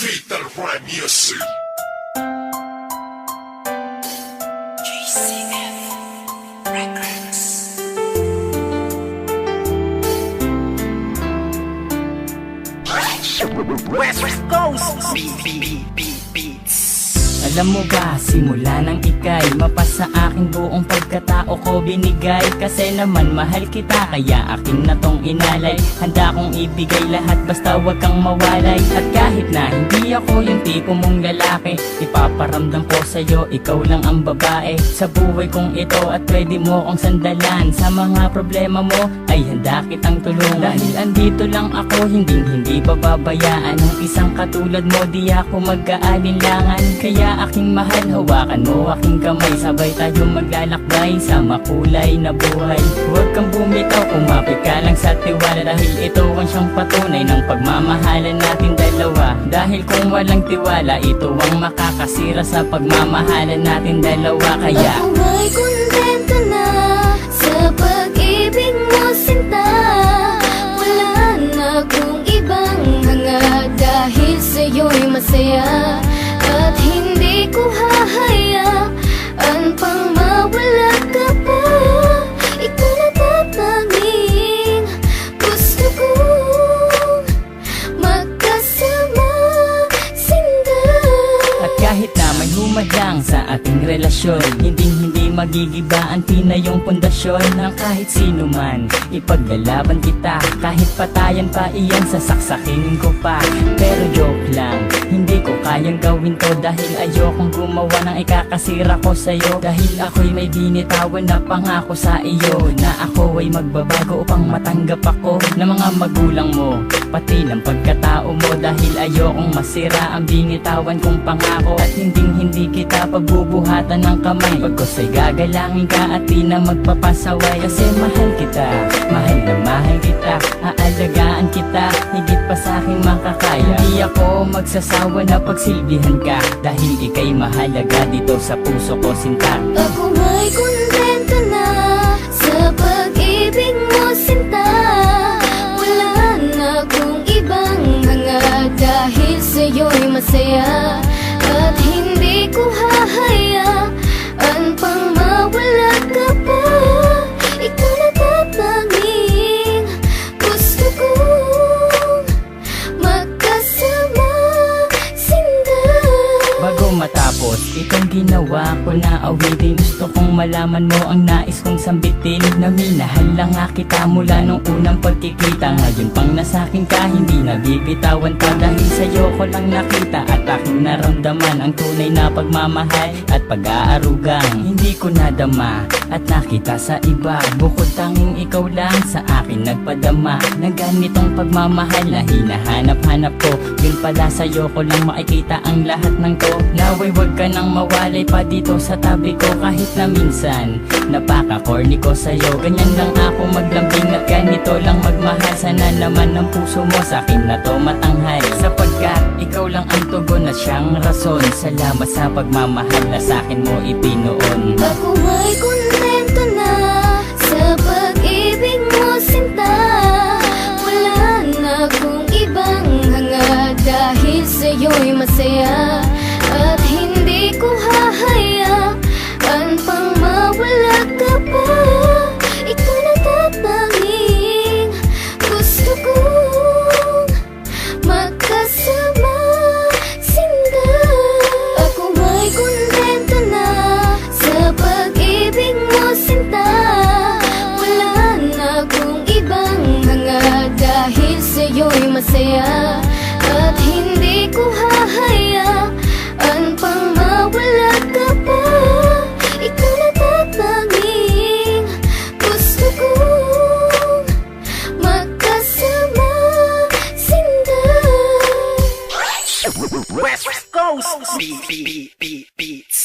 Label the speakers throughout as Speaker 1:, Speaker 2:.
Speaker 1: Fatal Rhyme Music.
Speaker 2: GCF Records. West Coast Beats.
Speaker 3: Alam mo ba, simula nang ika'y mapasa aking buong pagkatao ko binigay. Kasi naman mahal kita, kaya akin na tong inalay. Handa kong ibigay lahat basta wag kang mawalay. At kahit na hindi ako yung tipo mong lalaki, ipaparamdam ko sa'yo, ikaw lang ang babae sa buhay kong ito at pwede mo kong sandalan. Sa mga problema mo ay handa kitang tulungan. Dahil andito lang ako, hindi pababayaan. Ang isang katulad mo di ako mag-aalinlangan. Kaya aking mahal, hawakan mo aking kamay. Sabay tayo maglalakbay sa makulay na buhay. Huwag kang bumitaw, kumapit ka lang sa tiwala. Dahil ito ang siyang patunay ng pagmamahalan natin dalawa. Dahil kung walang tiwala, ito ang makakasira sa pagmamahalan natin dalawa. Kaya
Speaker 4: ako ay kontento na sa pag-ibig mo, sinta. Wala na akong ibang hanga, dahil sa'yo'y masaya. At hindi ko hahayaan pang mawala ka pa. Ikaw na tatanging gusto kong magkasama, sinta.
Speaker 3: at kahit na may humadlang sa ating relasyon, hindi magigiba ang tinayong pundasyon ng kahit sino man. Ipaglalaban kita, kahit patayan pa iyan, sasaksakin ko pa. Pero joke lang, hindi ko kayang gawin to. Dahil ayokong gumawa ng ikakasira ko sa'yo. Dahil ako'y may binitawan na pangako sa iyo, na ako ay magbabago upang matanggap ako ng mga magulang mo, pati ng pagkatao mo. Dahil ayokong masira ang binitawan kong pangako. At hindi kita pagbubuhatan ng kamay. Pagkos ay gagalangin ka at di na magpapasaway. Kasi mahal kita, mahal na mahal kita. Aalagaan kita, higit pa sa aking makakaya. Hindi ako magsasawa na pagsilbihan ka, dahil ika'y mahalaga dito sa puso ko, sinta.
Speaker 4: Ako ay kontento na sa pag-ibig mo, sinta. Wala na akong ibang hanga, dahil sa'yo'y masaya. At hindi ko hahayaan pang mawala ka pa. Ikaw na tatanging gusto kong magkasama, sinta.
Speaker 3: Bago matapos itong ginawa ko na awitin, gusto kong malaman mo ang nais kong sambitin. Na minahal lang nga kita mula nung unang pagkikita. Ngayon pang nasakin ka, hindi nabibitawan pa. Dahil sa'yo ko lang nakita at aking naramdaman ang tunay na pagmamahal at pag-aarugang hindi ko nadama at nakita sa iba. Bukod tanging ikaw lang sa akin nagpadama ng ganitong pagmamahal na hinahanap-hanap ko. Yun pala sa'yo ko lang makikita ang lahat ng to. Naway wag ka nang mawalay pa dito sa tabi ko. Kahit na minsan napaka-corny ko sa'yo, ganyan lang ako maglambing at ganito lang magmahal. Sana naman ang puso mo sa akin na to matanghal, sapagkat ikaw lang ang tugon at siyang rason. Salamat sa pagmamahal na sa akin mo ipinoon.
Speaker 4: Ako ay kontento na sa pag-ibig mo, sinta. Wala na akong ibang hanga, dahil sa'yo'y masaya. At hindi ko hahayaan pang mawala ka pa. Ikaw na tatanging gusto kong magkasama, sinta. Ako ay kontento na sa pag-ibig mo, sinta. Wala na akong ibang hanga, dahil sa'yo'y masaya. At hindi ko hahayaan pang mawala ka pa. Ikaw na tatanging gusto kong magkasama, sinta.
Speaker 2: West Coast Beats.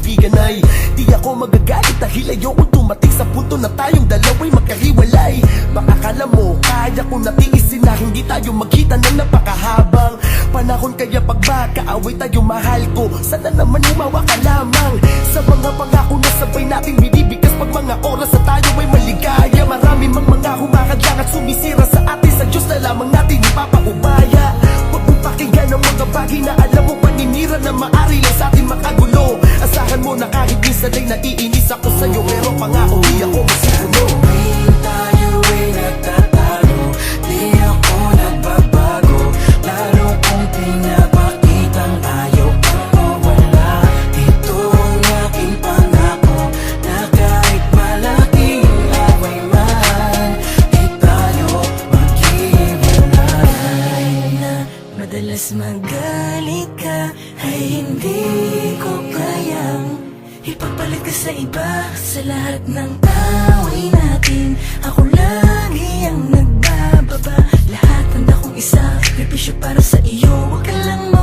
Speaker 1: kaibigan ay di ako magagalit dahil ayoko dumating sa punto na tayong dalawa'y magkahiwalay. Baka akala mo kaya ko natiisin na hindi tayo magkita ng napakahabang panahon, kaya pag magkaaway tayo mahal ko, sana naman umawa ka lamang sa mga pangako na sabay nating binibigkas pag mga oras na tayo ay maligaya. Marami mang mga humakadlang at sumisira sa atin, sa Diyos na lamang natin ipapaubaya. Huwag mo pakinggan ang mga bagay na alam mo paninira na maari lang sa atin makagulo. Asahan mo na kahit minsan ay naiinis ako sa'yo, pero pangako di ako masigulo.
Speaker 5: Tayo ay nagtatalo, di ako nagbabago, lalo kung pinapakitang ayaw kang mawala. Ito ang aking pangako, na kahit malaking away man, di tayo maghiwalay. Na madalas magalit ka, ay hindi ko kayang ipapalit ka sa iba. Sa lahat ng away natin, ako lagi ang nagbababa. Lahat handa kong isa, sakripisyo para sa iyo. Huwag ka lang